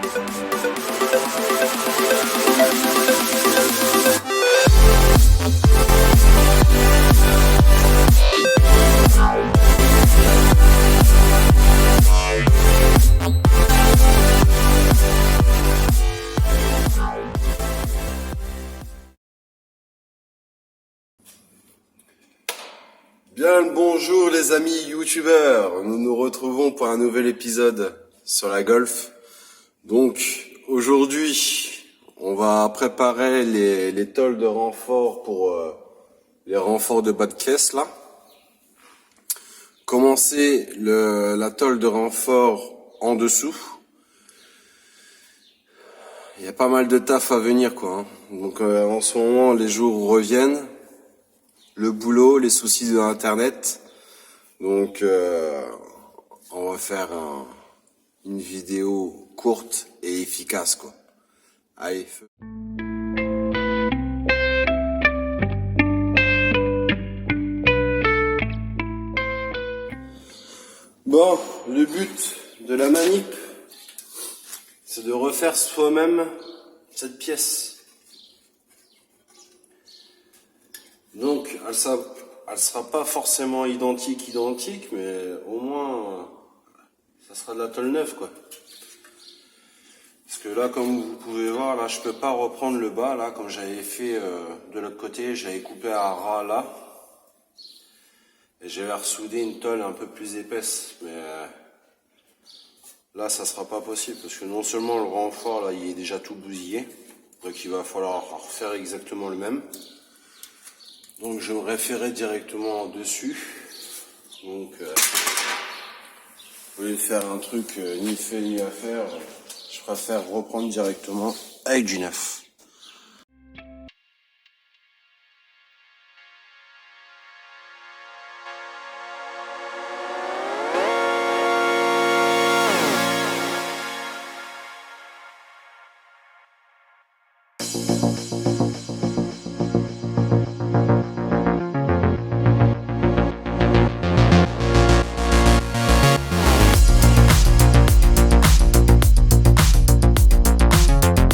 Bien le bonjour les amis youtubeurs, nous nous retrouvons pour un nouvel épisode sur la golf. Donc aujourd'hui on va préparer les tôles de renfort pour les renforts de bas de caisse là. Commencer la tôle de renfort en dessous. Il y a pas mal de taf à venir quoi. Donc en ce moment les jours reviennent. Le boulot, les soucis de internet. Donc on va faire une vidéo courte et efficace quoi. Allez, feu. Bon, le but de la manip, c'est de refaire soi-même cette pièce. Donc, elle sera pas forcément identique, mais au moins, ça sera de la tôle neuve, quoi. Parce que là, comme vous pouvez voir, là, je peux pas reprendre le bas, là, comme j'avais fait de l'autre côté, j'avais coupé à ras là. Et j'avais ressoudé une tôle un peu plus épaisse, mais là, ça sera pas possible, parce que non seulement le renfort, là, il est déjà tout bousillé, donc il va falloir refaire exactement le même. Donc je me référais directement dessus. Donc au lieu de faire un truc ni fait ni à faire, je préfère reprendre directement avec du neuf.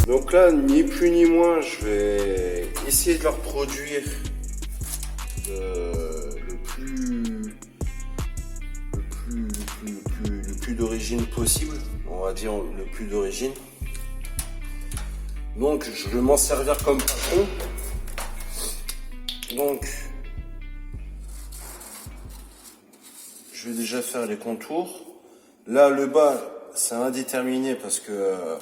Donc là, ni plus ni moins, je vais essayer de leur produire le plus d'origine possible, on va dire le plus d'origine. Donc je vais m'en servir comme patron. Donc je vais déjà faire les contours. Là le bas c'est indéterminé parce que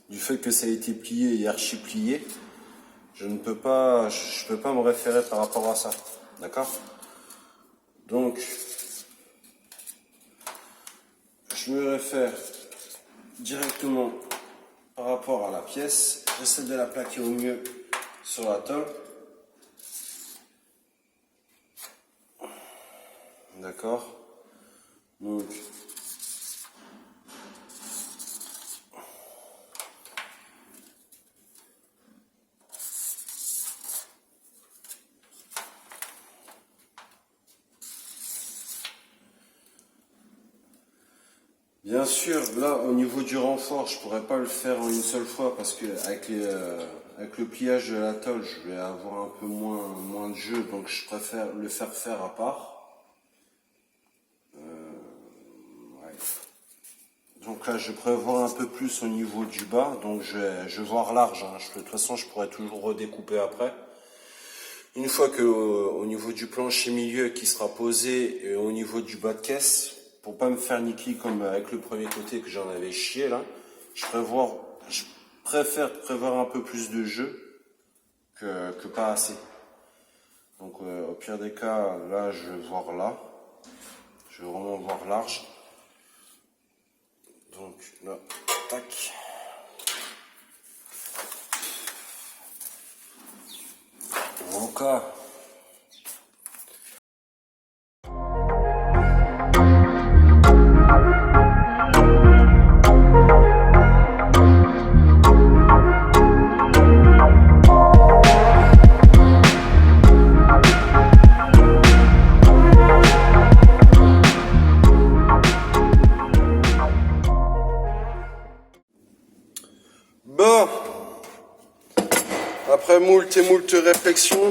du fait que ça a été plié et archi plié, je peux pas me référer par rapport à ça, d'accord? Donc, je me réfère directement par rapport à la pièce. J'essaie de la plaquer au mieux sur la tôle, d'accord? Donc, bien sûr, là au niveau du renfort, je pourrais pas le faire en une seule fois parce que avec le pliage de la tôle, je vais avoir un peu moins de jeu, donc je préfère le faire à part. Ouais. Donc là, je prévois un peu plus au niveau du bas, donc je vais voir large. Hein. De toute façon, je pourrais toujours redécouper après. Une fois que au niveau du plancher milieu qui sera posé et au niveau du bas de caisse, pour pas me faire niquer comme avec le premier côté que j'en avais chié là, je préfère prévoir un peu plus de jeu que pas assez. Donc au pire des cas, là je vais voir là, je vais vraiment voir large. Donc là, tac. Encore. après moult et moult réflexions,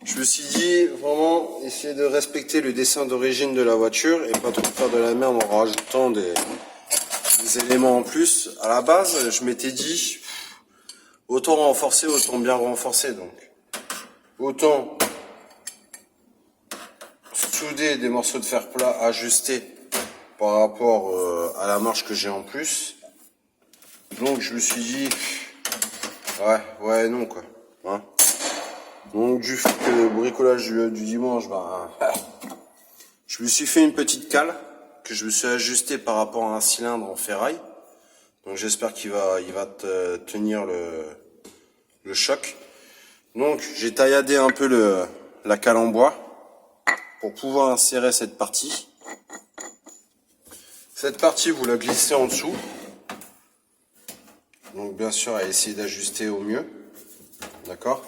je me suis dit, vraiment, essayer de respecter le dessin d'origine de la voiture et pas trop faire de la merde en rajoutant des éléments en plus. À la base, je m'étais dit, autant renforcer, autant bien renforcer. Donc, autant souder des morceaux de fer plat ajustés par rapport à la marge que j'ai en plus. Donc, je me suis dit, ouais, non, quoi. Hein. Donc, du fait que le bricolage du dimanche, je me suis fait une petite cale que je me suis ajusté par rapport à un cylindre en ferraille. Donc, j'espère qu'il va tenir le choc. Donc, j'ai tailladé un peu la cale en bois pour pouvoir insérer cette partie. Cette partie, vous la glissez en dessous. Donc, bien sûr, à essayer d'ajuster au mieux. D'accord ?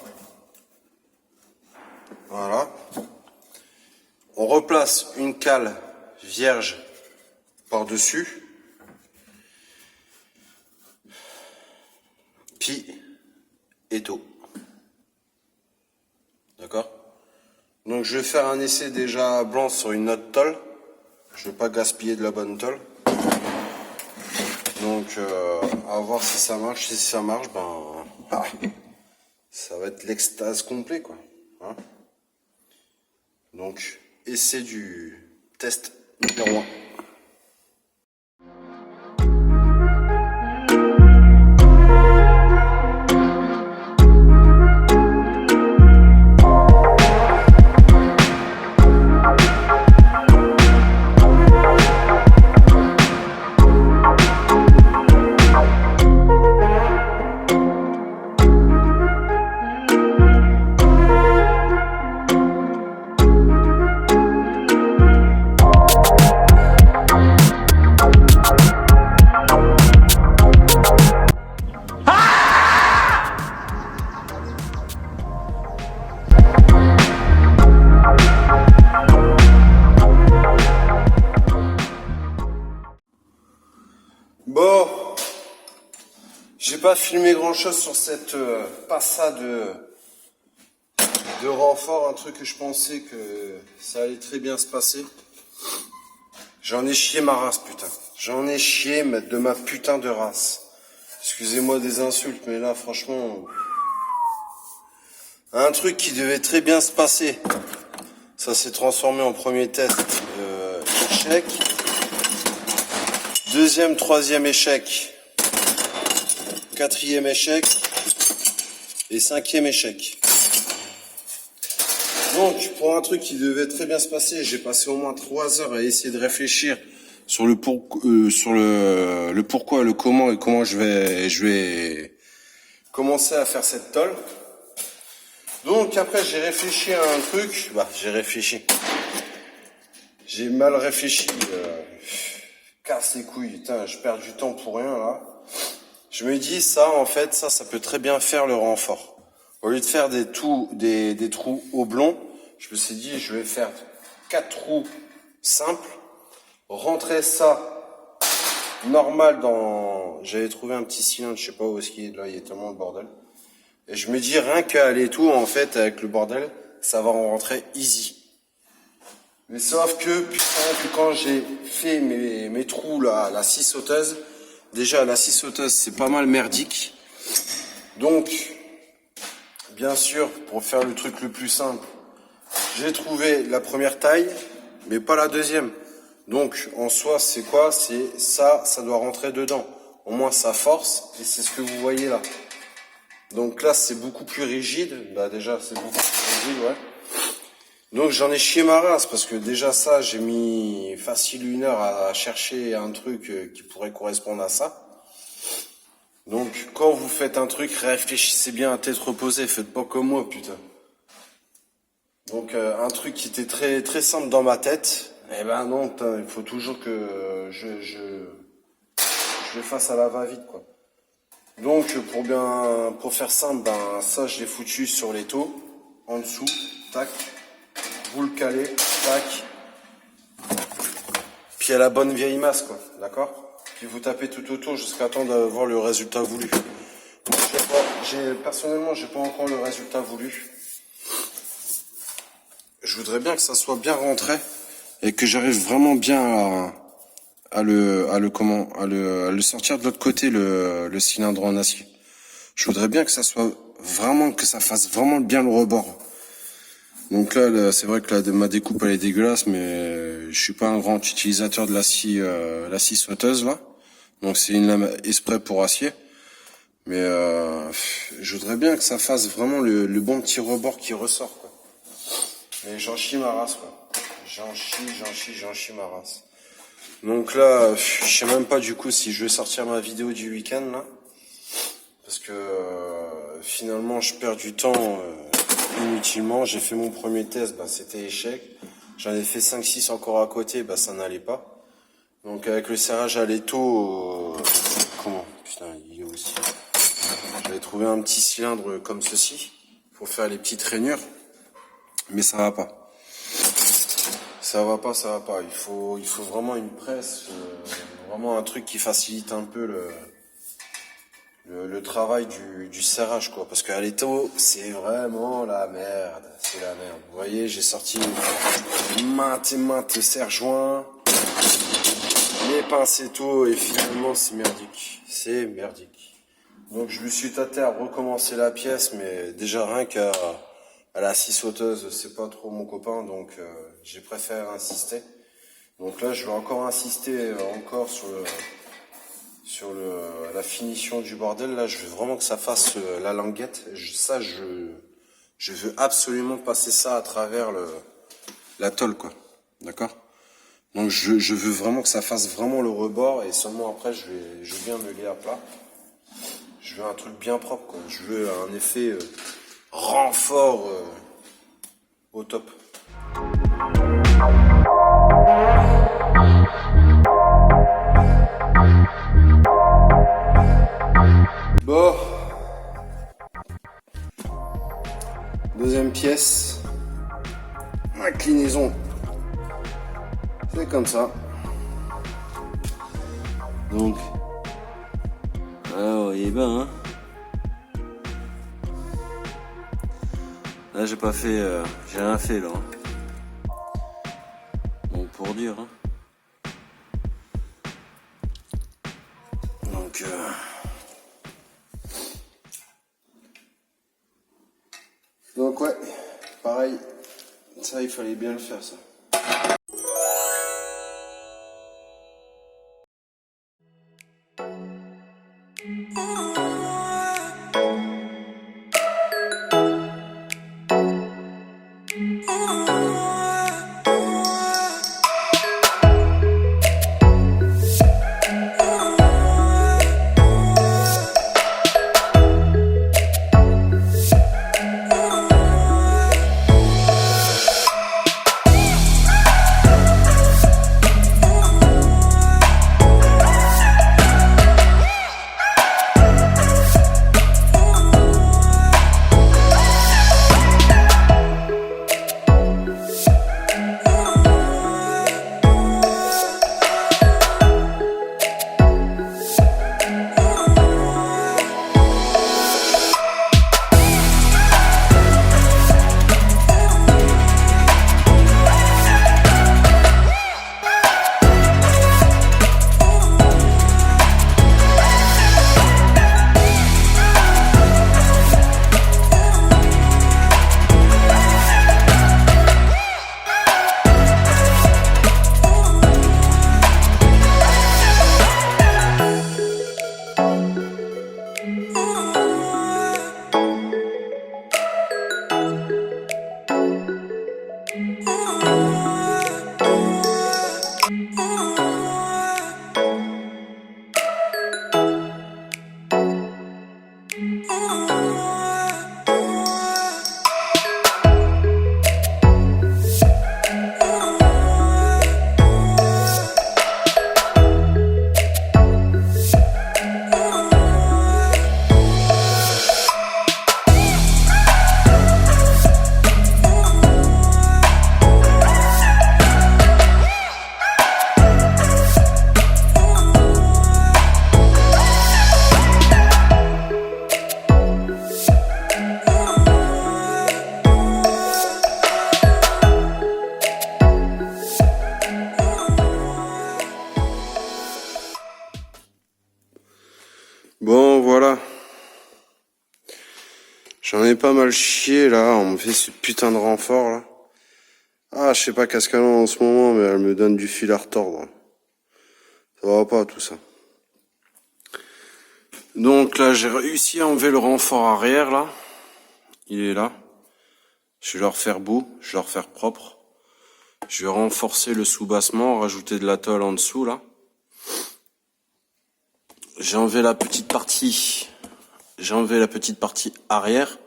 Voilà. On replace une cale vierge par-dessus. Puis, étau. D'accord ? Donc je vais faire un essai déjà blanc sur une autre tôle. Je ne vais pas gaspiller de la bonne tôle. Donc à voir si ça marche. Si ça marche, ça va être l'extase complet, quoi. Hein. Donc essai du test numéro 1. Bon, j'ai pas filmé grand chose sur cette passade de renfort, un truc que je pensais que ça allait très bien se passer. J'en ai chié ma race, putain. J'en ai chié de ma putain de race. Excusez-moi des insultes, mais là, franchement, un truc qui devait très bien se passer, ça s'est transformé en premier test échec. Deuxième, troisième échec, quatrième échec et cinquième échec. Donc, pour un truc qui devait très bien se passer, j'ai passé au moins 3 heures à essayer de réfléchir sur le pourquoi, le comment et comment je vais commencer à faire cette tôle. Donc après, j'ai réfléchi à un truc. J'ai mal réfléchi. Casse les couilles, putain, je perds du temps pour rien là. Je me dis ça, en fait, ça peut très bien faire le renfort. Au lieu de faire des trous oblongs, je me suis dit, je vais faire 4 trous simples, rentrer ça normal dans... J'avais trouvé un petit cylindre, je sais pas où est-ce qu'il est, là, il y a tellement de bordel. Et je me dis, rien qu'à aller tout, en fait, avec le bordel, ça va en rentrer easy. Mais sauf que, putain, que quand j'ai fait mes trous là, la scie sauteuse, déjà la scie sauteuse c'est pas mal merdique. Donc, bien sûr, pour faire le truc le plus simple, j'ai trouvé la première taille, mais pas la deuxième. Donc, en soi, c'est quoi? C'est ça doit rentrer dedans. Au moins, ça force, et c'est ce que vous voyez là. Donc là, c'est beaucoup plus rigide. Bah déjà, c'est beaucoup plus rigide, ouais. Donc j'en ai chié ma race parce que déjà ça, j'ai mis facile 1 heure à chercher un truc qui pourrait correspondre à ça. Donc quand vous faites un truc, réfléchissez bien à tête reposée, faites pas comme moi, putain. Donc un truc qui était très très simple dans ma tête, eh ben non, putain, il faut toujours que je le fasse à la va-vite, quoi. Donc pour faire simple, ben ça je l'ai foutu sur l'étau, en dessous, tac. Vous le calez, tac. Puis à la bonne vieille masse, quoi, d'accord? Puis vous tapez tout autour jusqu'à temps d'avoir le résultat voulu. personnellement, j'ai pas encore le résultat voulu. Je voudrais bien que ça soit bien rentré et que j'arrive vraiment bien à le sortir de l'autre côté, le cylindre en acier. Je voudrais bien que ça soit vraiment, que ça fasse vraiment bien le rebord. Donc là, c'est vrai que ma découpe elle est dégueulasse, mais je suis pas un grand utilisateur de la scie sauteuse là. Donc c'est une lame exprès pour acier. Mais je voudrais bien que ça fasse vraiment le bon petit rebord qui ressort, quoi. Mais j'en chie ma race, quoi. J'en chie ma race. Donc là, je sais même pas du coup si je vais sortir ma vidéo du week-end là. Parce que finalement je perds du temps inutilement. J'ai fait mon premier test, c'était échec. J'en ai fait 5-6 encore à côté, ça n'allait pas. Donc avec le serrage à l'étau, putain, il est aussi. J'avais trouvé un petit cylindre comme ceci pour faire les petites rainures, mais ça va pas. Ça va pas. Il faut vraiment une presse, vraiment un truc qui facilite un peu le travail du serrage, quoi. Parce qu'à l'étau, c'est vraiment la merde. C'est la merde. Vous voyez, j'ai sorti maintes et maintes serre-joints, les pinces et tout, et finalement, c'est merdique. C'est merdique. Donc, je me suis tâté à recommencer la pièce, mais déjà rien qu'à la scie sauteuse, c'est pas trop mon copain, donc j'ai préféré insister. Donc là, je vais encore insister encore sur la finition du bordel. Là, je veux vraiment que ça fasse la languette. Je veux absolument passer ça à travers la tôle, quoi. D'accord? Donc je veux vraiment que ça fasse vraiment le rebord, et seulement après je viens me lier à plat. Je veux un truc bien propre, quoi. Je veux un effet renfort au top. Bon. Deuxième pièce. Inclinaison. C'est comme ça. Donc. Ah ouais, il est bien, hein. Là, j'ai pas fait. J'ai rien fait, là. Bon, pour dire, hein. Donc ouais, pareil. Ça, il fallait bien le faire, ça. J'en ai pas mal chié là, on me fait ce putain de renfort là. Ah, je sais pas qu'est-ce qu'elle a en ce moment, mais elle me donne du fil à retordre. Ça va pas tout ça. Donc là, j'ai réussi à enlever le renfort arrière là. Il est là. Je vais le refaire beau, je vais le refaire propre. Je vais renforcer le soubassement, rajouter de la tôle en dessous là. J'ai enlevé la petite partie. J'ai enlevé la petite partie arrière.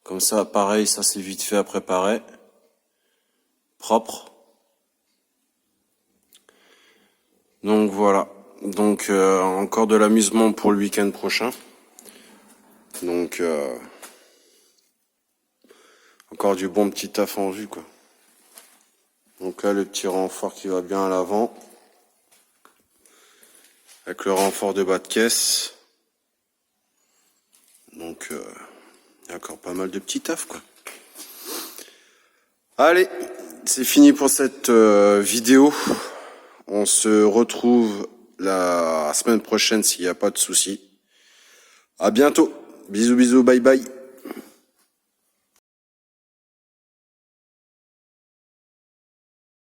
Comme ça, pareil, ça c'est vite fait à préparer. Propre. Donc voilà. Donc encore de l'amusement pour le week-end prochain. Donc encore du bon petit taf en vue quoi. Donc là le petit renfort qui va bien à l'avant. Avec le renfort de bas de caisse. Donc il y a encore pas mal de petits taf quoi. Allez, c'est fini pour cette vidéo. On se retrouve la semaine prochaine s'il n'y a pas de soucis. À bientôt. Bisous bisous, bye bye.